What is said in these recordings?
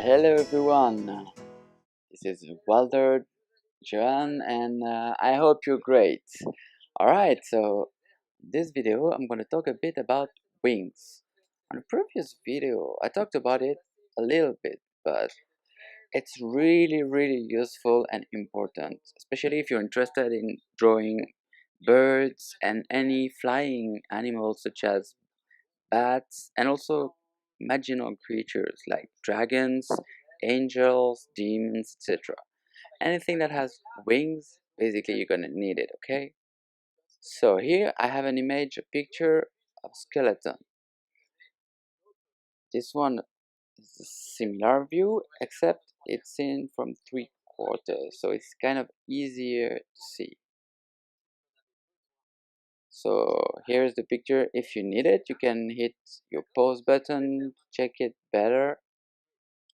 Hello everyone, this is Walder Johan and I hope you're great. Alright, so this video I'm going to talk a bit about wings. On the previous video I talked about it a little bit, but it's really useful and important, especially if you're interested in drawing birds and any flying animals such as bats, and also imaginal creatures like dragons, angels, demons, etc. Anything that has wings, basically you're gonna need it, okay? So here I have an image, a picture of skeleton. This one is a similar view, except it's seen from 3/4, so it's kind of easier to see. So here's the picture. If you need it, you can hit your pause button, check it better.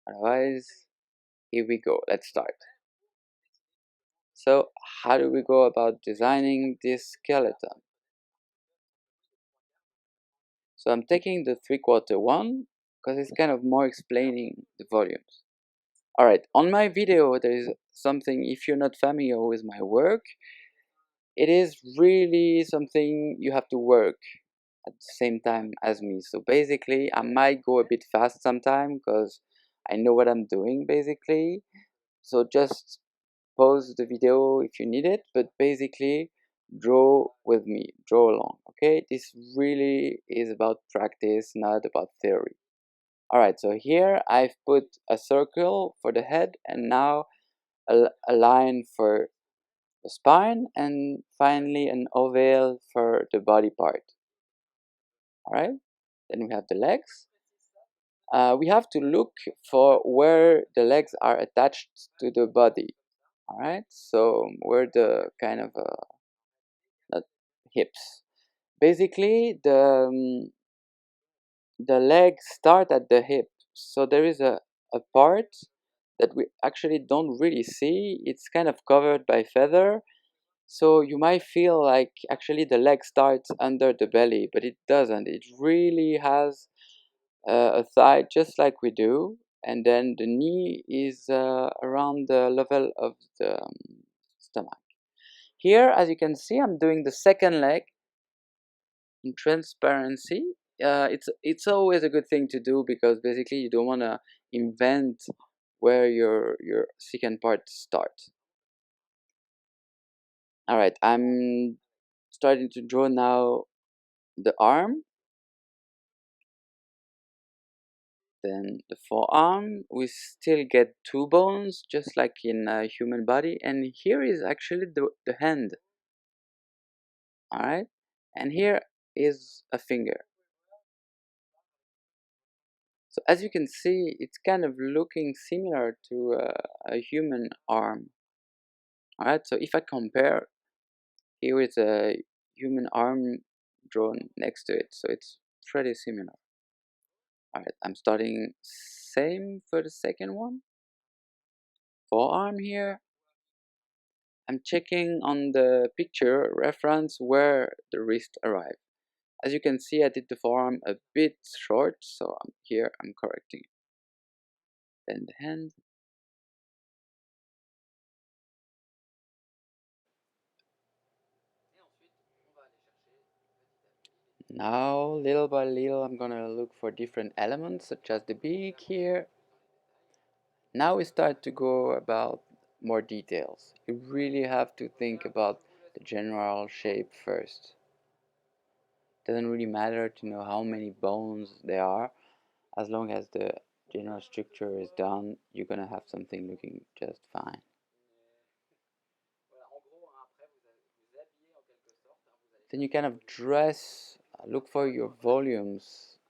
Otherwise, here we go, let's start. So how do we go about designing this skeleton? So I'm taking the 3/4 one because it's kind of more explaining the volumes. Alright, on my video there is something, if you're not familiar with my work, it is really something you have to work at the same time as me. So basically I might go a bit fast sometime because I know what I'm doing basically. So just pause the video if you need it, but basically draw with me, draw along, okay? This really is about practice, not about theory. Alright, so here I've put a circle for the head and now a line for the spine and finally an oval for the body part. Alright, then we have the legs. We have to look for where the legs are attached to the body. Alright, so where the kind of not hips. Basically, the legs start at the hip, so there is a part that we actually don't really see. It's kind of covered by feather, so you might feel like actually the leg starts under the belly, but it doesn't. It really has a thigh just like we do, and then the knee is around the level of the stomach. Here, as you can see, I'm doing the second leg in transparency. It's always a good thing to do because basically you don't want to invent where your second part starts. All right, I'm starting to draw now the arm, then the forearm. We still get two bones just like in a human body, and here is actually the hand. All right, and here is a finger. So as you can see, it's kind of looking similar to a human arm. Alright, so if I compare, here is a human arm drawn next to it, so it's pretty similar. Alright, I'm starting same for the second one. Forearm here. I'm checking on the picture reference where the wrist arrived. As you can see, I did the forearm a bit short, so here I'm correcting it. Then the hand. Now, little by little, I'm gonna look for different elements, such as the beak here. Now we start to go about more details. You really have to think about the general shape first. Doesn't really matter to know how many bones there are, as long as the general structure is done, you're gonna have something looking just fine. Then you kind of dress, look for your volumes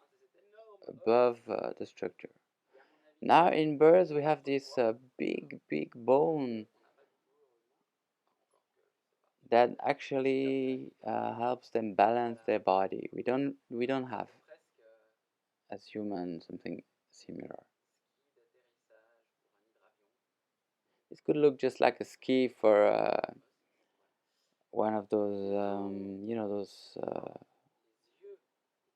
above the structure. Now in birds we have this big bone that actually helps them balance their body. We don't have as humans something similar. This could look just like a ski for one of those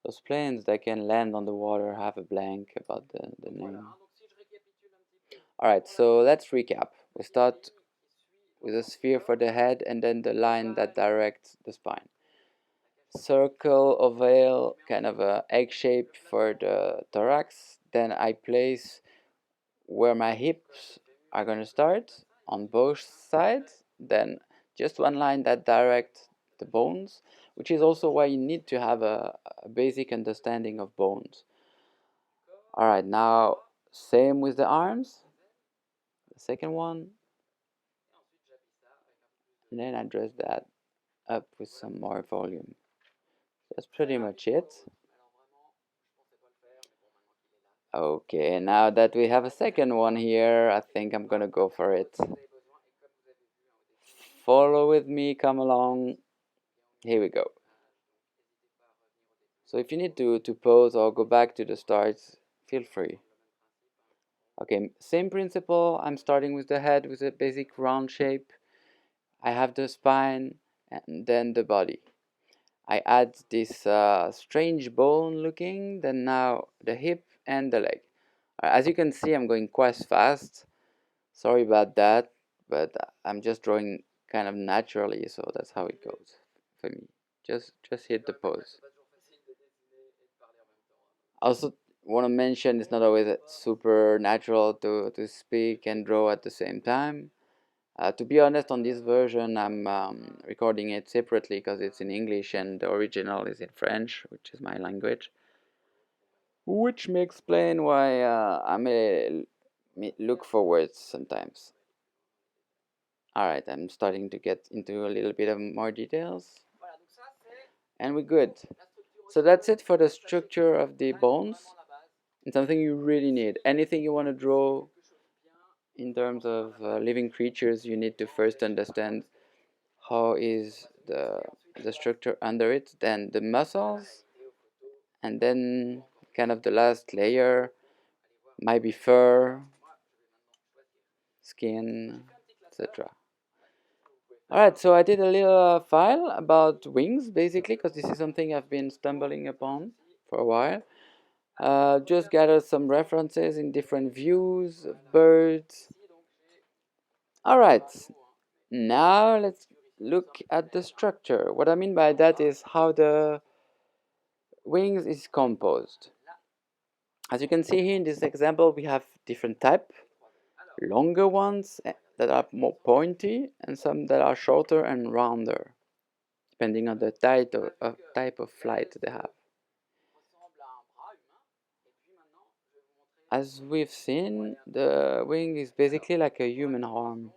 those planes that can land on the water, have a blank about the name. Alright, so let's recap. We start with a sphere for the head and then the line that directs the spine. Circle, oval, kind of a egg shape for the thorax. Then I place where my hips are going to start on both sides. Then just one line that directs the bones, which is also why you need to have a basic understanding of bones. Alright, now same with the arms. The second one. And then I dress that up with some more volume. That's pretty much it. Okay, now that we have a second one here, I think I'm gonna go for it. Follow with me, come along. Here we go. So if you need to pause or go back to the start, feel free. Okay, same principle. I'm starting with the head with a basic round shape. I have the spine and then the body. I add this strange bone looking, then now the hip and the leg. As you can see, I'm going quite fast. Sorry about that, but I'm just drawing kind of naturally, so that's how it goes for me. Just hit the pause. Also want to mention it's not always super natural to speak and draw at the same time. To be honest, on this version, I'm recording it separately because it's in English and the original is in French, which is my language. Which may explain why I may look for words sometimes. Alright, I'm starting to get into a little bit of more details. And we're good. So that's it for the structure of the bones. It's something you really need. Anything you want to draw in terms of living creatures, you need to first understand how is the structure under it, then the muscles, and then kind of the last layer might be fur, skin, etc. Alright, so I did a little file about wings basically because this is something I've been stumbling upon for a while. Just gathered some references in different views of birds. Alright, now let's look at the structure. What I mean by that is how the wings is composed. As you can see here in this example, we have different type, longer ones that are more pointy and some that are shorter and rounder, depending on the type of flight they have. As we've seen, the wing is basically like a human arm.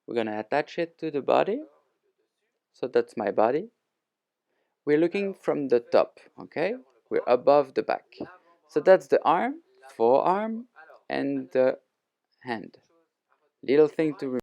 We're gonna attach it to the body. So that's my body. We're looking from the top, okay? We're above the back. So that's the arm, forearm, and the hand. Little thing to remember.